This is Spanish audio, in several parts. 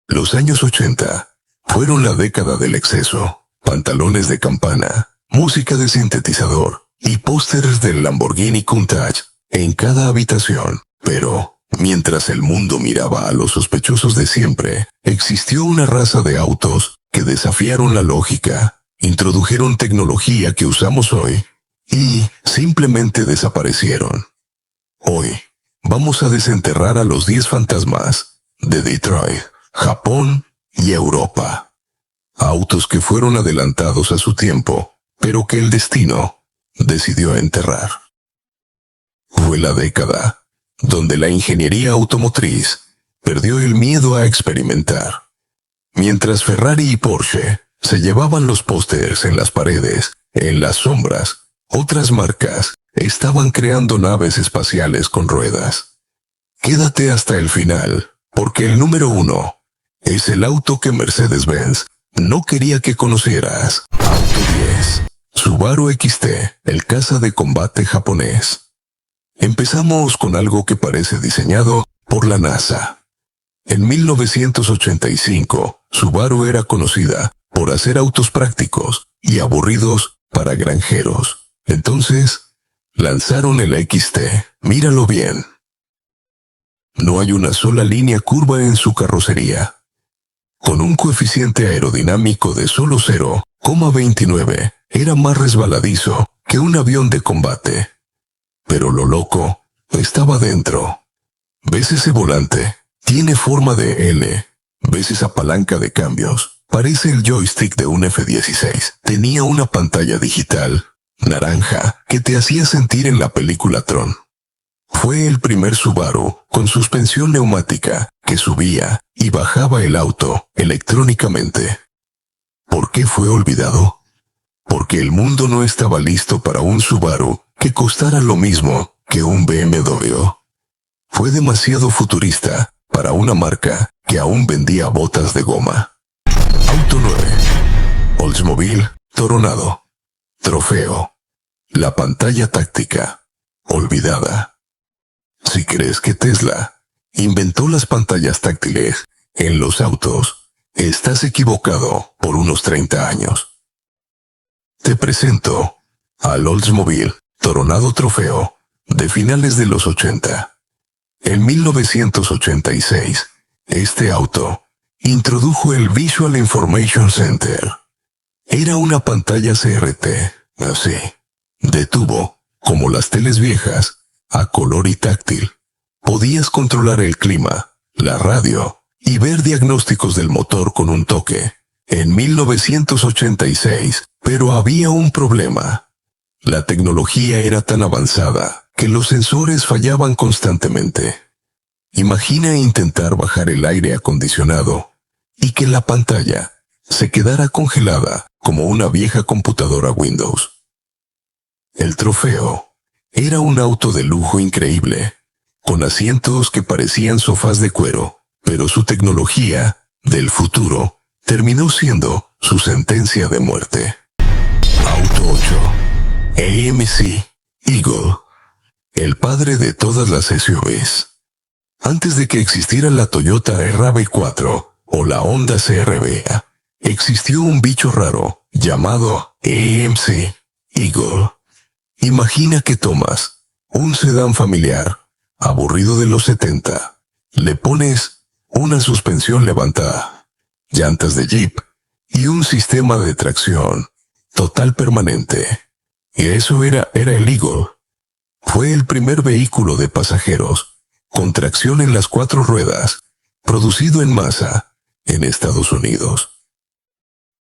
Los años 80 fueron la década del exceso. Pantalones de campana, música de sintetizador y pósters del Lamborghini Countach en cada habitación. Pero, mientras el mundo miraba a los sospechosos de siempre, existió una raza de autos que desafiaron la lógica, introdujeron tecnología que usamos hoy y simplemente desaparecieron. Hoy, vamos a desenterrar a los 10 fantasmas de Detroit, Japón y Europa. Autos que fueron adelantados a su tiempo, pero que el destino decidió enterrar. Fue la década donde la ingeniería automotriz perdió el miedo a experimentar. Mientras Ferrari y Porsche se llevaban los pósters en las paredes, en las sombras, otras marcas estaban creando naves espaciales con ruedas. Quédate hasta el final, porque el número 1 es el auto que Mercedes-Benz no quería que conocieras. Auto 10. Subaru XT, el caza de combate japonés. Empezamos con algo que parece diseñado por la NASA. En 1985, Subaru era conocida por hacer autos prácticos y aburridos para granjeros. Entonces, lanzaron el XT. Míralo bien. No hay una sola línea curva en su carrocería. Con un coeficiente aerodinámico de solo 0,29, era más resbaladizo que un avión de combate. Pero lo loco estaba dentro. ¿Ves ese volante? Tiene forma de L. ¿Ves esa palanca de cambios? Parece el joystick de un F-16. Tenía una pantalla digital, naranja, que te hacía sentir en la película Tron. Fue el primer Subaru con suspensión neumática que subía y bajaba el auto electrónicamente. ¿Por qué fue olvidado? Porque el mundo no estaba listo para un Subaru que costara lo mismo que un BMW. Fue demasiado futurista para una marca que aún vendía botas de goma. Auto 9. Oldsmobile Toronado. Trofeo. La pantalla táctica. Olvidada. Si crees que Tesla inventó las pantallas táctiles en los autos, estás equivocado por unos 30 años. Te presento al Oldsmobile Toronado Trofeo de finales de los 80. En 1986, este auto introdujo el Visual Information Center. Era una pantalla CRT, así, de tubo, como las teles viejas, a color y táctil. Podías controlar el clima, la radio y ver diagnósticos del motor con un toque. En 1986, pero había un problema. La tecnología era tan avanzada que los sensores fallaban constantemente. Imagina intentar bajar el aire acondicionado y que la pantalla se quedara congelada como una vieja computadora Windows. El Trofeo era un auto de lujo increíble, con asientos que parecían sofás de cuero, pero su tecnología del futuro terminó siendo su sentencia de muerte. Auto 8. AMC Eagle, el padre de todas las SUVs. Antes de que existiera la Toyota RAV4 o la Honda CR-V, existió un bicho raro llamado AMC Eagle. Imagina que tomas un sedán familiar, aburrido de los 70, le pones una suspensión levantada, llantas de Jeep y un sistema de tracción total permanente. Y eso era el Eagle. Fue el primer vehículo de pasajeros con tracción en las 4 ruedas, producido en masa en Estados Unidos.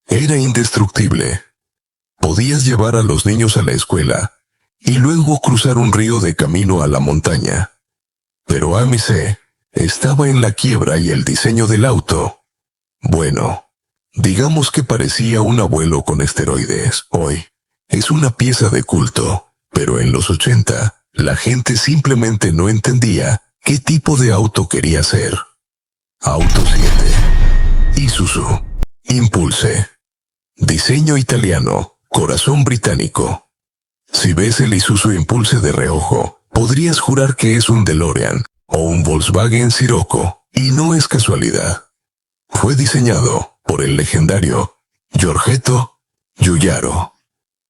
Era indestructible. Podías llevar a los niños a la escuela y luego cruzar un río de camino a la montaña. Pero AMC estaba en la quiebra y el diseño del auto, bueno, digamos que parecía un abuelo con esteroides. Hoy es una pieza de culto, pero en los 80 la gente simplemente no entendía qué tipo de auto quería ser. Auto 7. Isuzu Impulse. Diseño italiano, corazón británico. Si ves el Isuzu Impulse de reojo, podrías jurar que es un DeLorean o un Volkswagen Scirocco, y no es casualidad. Fue diseñado por el legendario Giorgetto Giugiaro.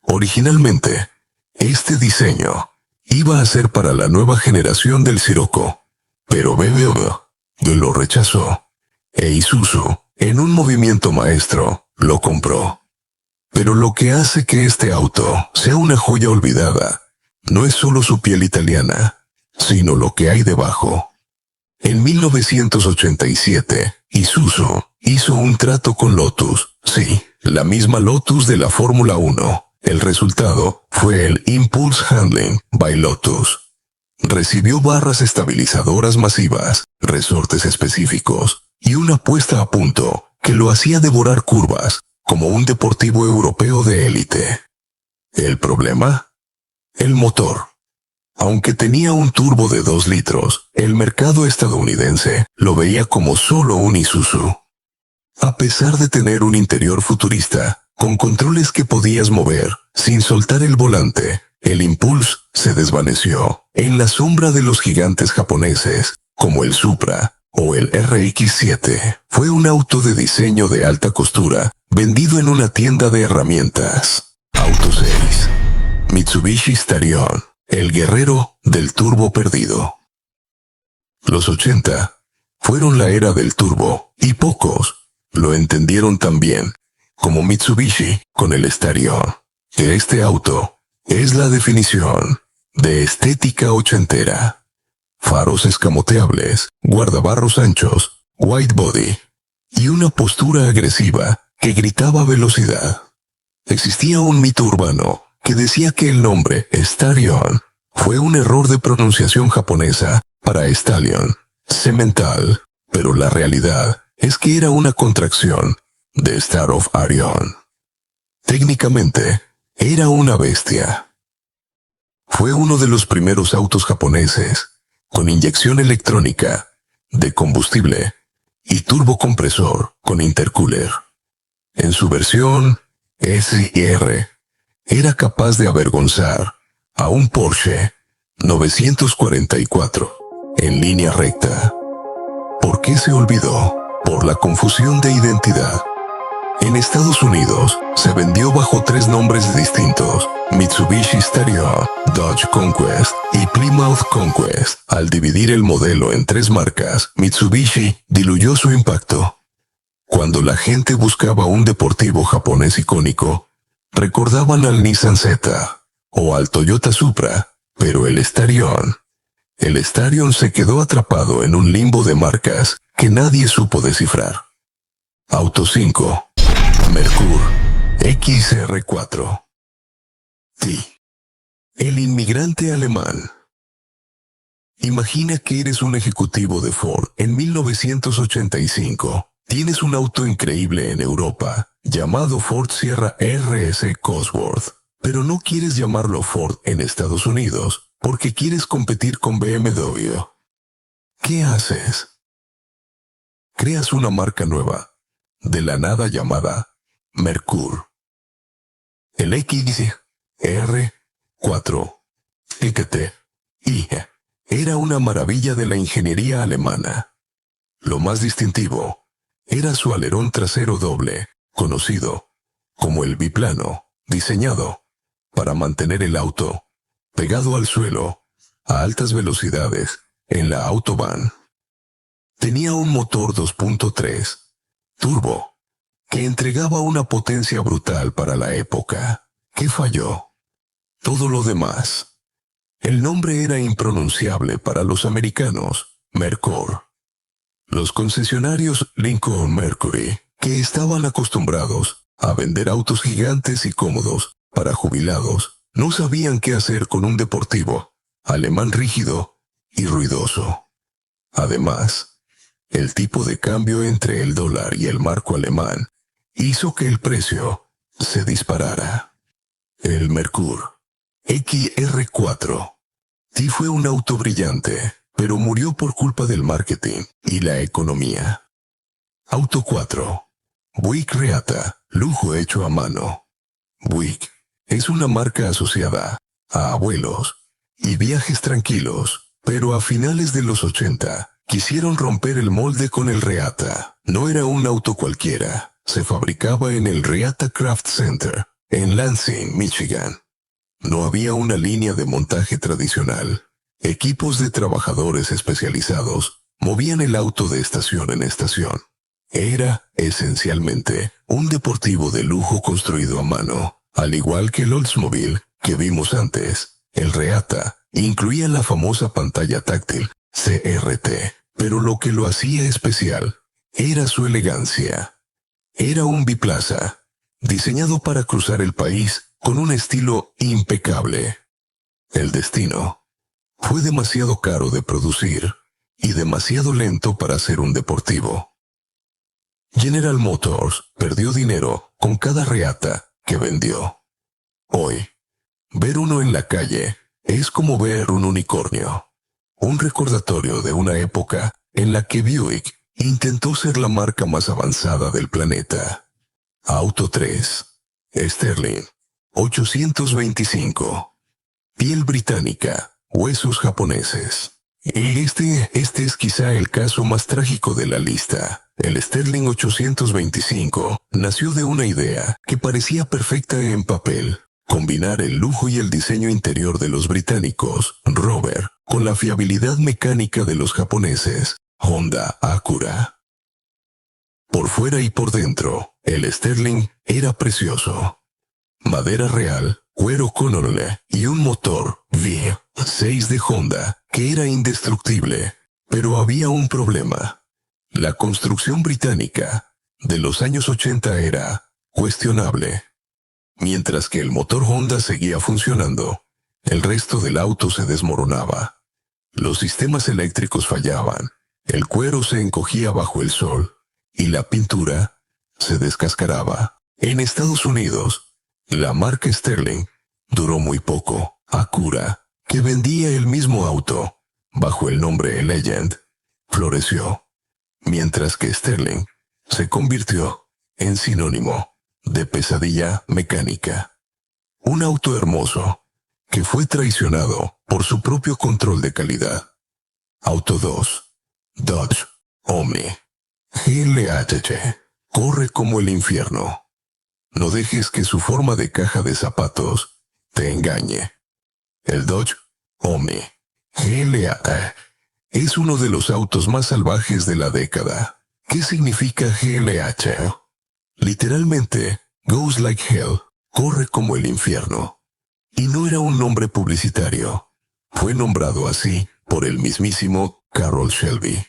Originalmente, este diseño iba a ser para la nueva generación del Scirocco, pero BMW lo rechazó, e Isuzu, en un movimiento maestro, lo compró. Pero lo que hace que este auto sea una joya olvidada no es solo su piel italiana, sino lo que hay debajo. En 1987, Isuzu hizo un trato con Lotus, sí, la misma Lotus de la Fórmula 1. El resultado fue el Impulse Handling by Lotus. Recibió barras estabilizadoras masivas, resortes específicos y una puesta a punto que lo hacía devorar curvas como un deportivo europeo de élite. ¿El problema? El motor. Aunque tenía un turbo de 2 litros, el mercado estadounidense lo veía como solo un Isuzu. A pesar de tener un interior futurista, con controles que podías mover sin soltar el volante, el Impulse se desvaneció en la sombra de los gigantes japoneses, como el Supra o el RX-7. Fue un auto de diseño de alta costura, vendido en una tienda de herramientas. Auto 6. Mitsubishi Starion, el guerrero del turbo perdido. Los 80 fueron la era del turbo, y pocos lo entendieron tan bien como Mitsubishi con el Starion. Que este auto es la definición de estética ochentera. Faros escamoteables, guardabarros anchos, white body y una postura agresiva que gritaba velocidad. Existía un mito urbano que decía que el nombre Starion fue un error de pronunciación japonesa para Stallion, semental, pero la realidad es que era una contracción de Star of Arion. Técnicamente, era una bestia. Fue uno de los primeros autos japoneses con inyección electrónica, de combustible y turbocompresor con intercooler. En su versión SR, era capaz de avergonzar a un Porsche 944 en línea recta. ¿Por qué se olvidó? Por la confusión de identidad. En Estados Unidos, se vendió bajo 3 nombres distintos: Mitsubishi Starion, Dodge Conquest y Plymouth Conquest. Al dividir el modelo en 3 marcas, Mitsubishi diluyó su impacto. Cuando la gente buscaba un deportivo japonés icónico, recordaban al Nissan Z o al Toyota Supra, pero el Starion se quedó atrapado en un limbo de marcas que nadie supo descifrar. Auto 5. Merkur XR4. T. El inmigrante alemán. Imagina que eres un ejecutivo de Ford en 1985. Tienes un auto increíble en Europa, llamado Ford Sierra RS Cosworth, pero no quieres llamarlo Ford en Estados Unidos porque quieres competir con BMW. ¿Qué haces? Creas una marca nueva, de la nada, llamada Merkur. El XR4 XTI era una maravilla de la ingeniería alemana. Lo más distintivo era su alerón trasero doble, conocido como el biplano, diseñado para mantener el auto pegado al suelo a altas velocidades en la autobahn. Tenía un motor 2.3 turbo que entregaba una potencia brutal para la época. ¿Qué falló? Todo lo demás. El nombre era impronunciable para los americanos: Merkur. Los concesionarios Lincoln Mercury, que estaban acostumbrados a vender autos gigantes y cómodos para jubilados, no sabían qué hacer con un deportivo alemán rígido y ruidoso. Además, el tipo de cambio entre el dólar y el marco alemán hizo que el precio se disparara. El Merkur XR4 sí fue un auto brillante, pero murió por culpa del marketing y la economía. Auto 4. Buick Reatta, lujo hecho a mano. Buick es una marca asociada a abuelos y viajes tranquilos, pero a finales de los 80 Quisieron romper el molde con el Reatta. No era un auto cualquiera. Se fabricaba en el Reatta Craft Center, en Lansing, Michigan. No había una línea de montaje tradicional. Equipos de trabajadores especializados movían el auto de estación en estación. Era, esencialmente, un deportivo de lujo construido a mano. Al igual que el Oldsmobile que vimos antes, el Reatta incluía la famosa pantalla táctil CRT, pero lo que lo hacía especial era su elegancia. Era un biplaza, diseñado para cruzar el país con un estilo impecable. El destino fue demasiado caro de producir y demasiado lento para ser un deportivo. General Motors perdió dinero con cada Reatta que vendió. Hoy, ver uno en la calle es como ver un unicornio. Un recordatorio de una época en la que Buick intentó ser la marca más avanzada del planeta. Auto 3. Sterling. 825. Piel británica. Huesos japoneses. Y este es quizá el caso más trágico de la lista. El Sterling 825 nació de una idea que parecía perfecta en papel. Combinar el lujo y el diseño interior de los británicos, Rover, con la fiabilidad mecánica de los japoneses, Honda Acura. Por fuera y por dentro, el Sterling era precioso. Madera real, cuero Conole y un motor V6 de Honda que era indestructible. Pero había un problema. La construcción británica de los años 80 era cuestionable. Mientras que el motor Honda seguía funcionando, el resto del auto se desmoronaba. Los sistemas eléctricos fallaban, el cuero se encogía bajo el sol y la pintura se descascaraba. En Estados Unidos, la marca Sterling duró muy poco. Acura, que vendía el mismo auto bajo el nombre Legend, floreció, mientras que Sterling se convirtió en sinónimo de pesadilla mecánica. Un auto hermoso que fue traicionado por su propio control de calidad. Auto 2. Dodge Omni. GLHC. Corre como el infierno. No dejes que su forma de caja de zapatos te engañe. El Dodge Omni GLA es uno de los autos más salvajes de la década. ¿Qué significa GLH? Literalmente, goes like hell, corre como el infierno. Y no era un nombre publicitario. Fue nombrado así por el mismísimo Carroll Shelby.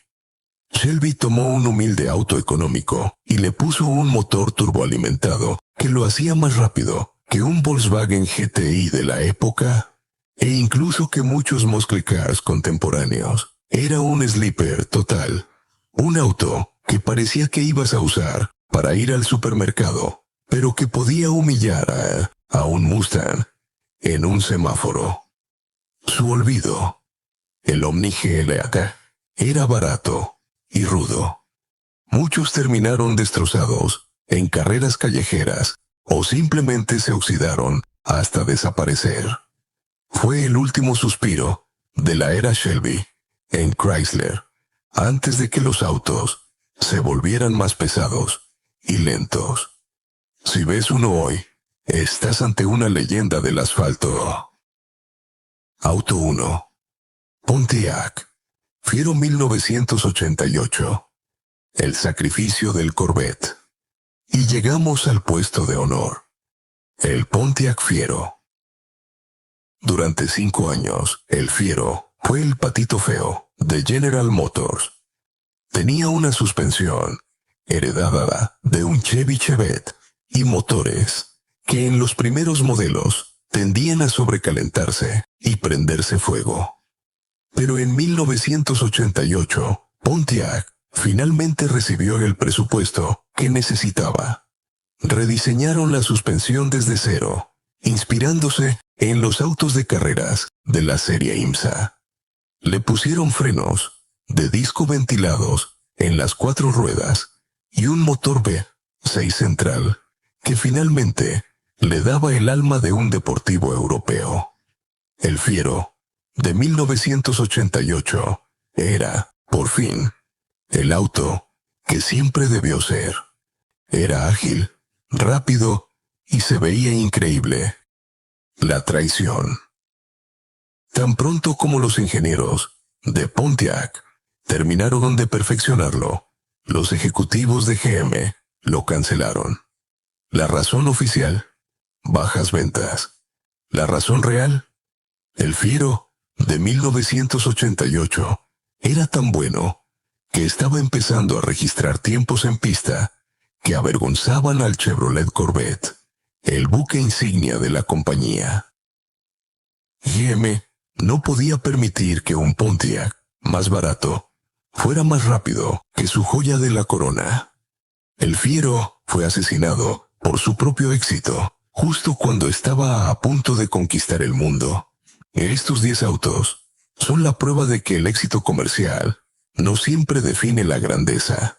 Shelby tomó un humilde auto económico y le puso un motor turboalimentado que lo hacía más rápido que un Volkswagen GTI de la época e incluso que muchos muscle cars contemporáneos. Era un sleeper total. Un auto que parecía que ibas a usar para ir al supermercado, pero que podía humillar a un Mustang en un semáforo. Su olvido. El Omni GLA era barato y rudo. Muchos terminaron destrozados en carreras callejeras o simplemente se oxidaron hasta desaparecer. Fue el último suspiro de la era Shelby en Chrysler, antes de que los autos se volvieran más pesados y lentos. Si ves uno hoy, estás ante una leyenda del asfalto. Auto 1. Pontiac. Fiero 1988. El sacrificio del Corvette. Y llegamos al puesto de honor. El Pontiac Fiero. Durante 5 años, el Fiero fue el patito feo de General Motors. Tenía una suspensión heredada de un Chevy Chevette y motores que en los primeros modelos tendían a sobrecalentarse y prenderse fuego. Pero en 1988, Pontiac finalmente recibió el presupuesto que necesitaba. Rediseñaron la suspensión desde cero, inspirándose en los autos de carreras de la serie IMSA. Le pusieron frenos de disco ventilados en las 4 ruedas y un motor V6 central que finalmente le daba el alma de un deportivo europeo. El Fiero de 1988 era Por fin, el auto que siempre debió ser. Era ágil, rápido y se veía increíble. La traición. Tan pronto como los ingenieros de Pontiac terminaron de perfeccionarlo, los ejecutivos de GM lo cancelaron. La razón oficial: bajas ventas. La razón real: el Fiero de 1988 era tan bueno que estaba empezando a registrar tiempos en pista que avergonzaban al Chevrolet Corvette, el buque insignia de la compañía. GM no podía permitir que un Pontiac más barato fuera más rápido que su joya de la corona. El Fiero fue asesinado por su propio éxito, justo cuando estaba a punto de conquistar el mundo. Estos 10 autos son la prueba de que el éxito comercial no siempre define la grandeza.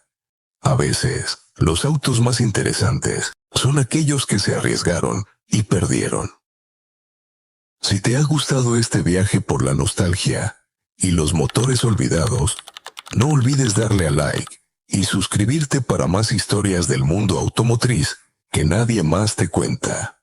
A veces, los autos más interesantes son aquellos que se arriesgaron y perdieron. Si te ha gustado este viaje por la nostalgia y los motores olvidados, no olvides darle a like y suscribirte para más historias del mundo automotriz que nadie más te cuenta.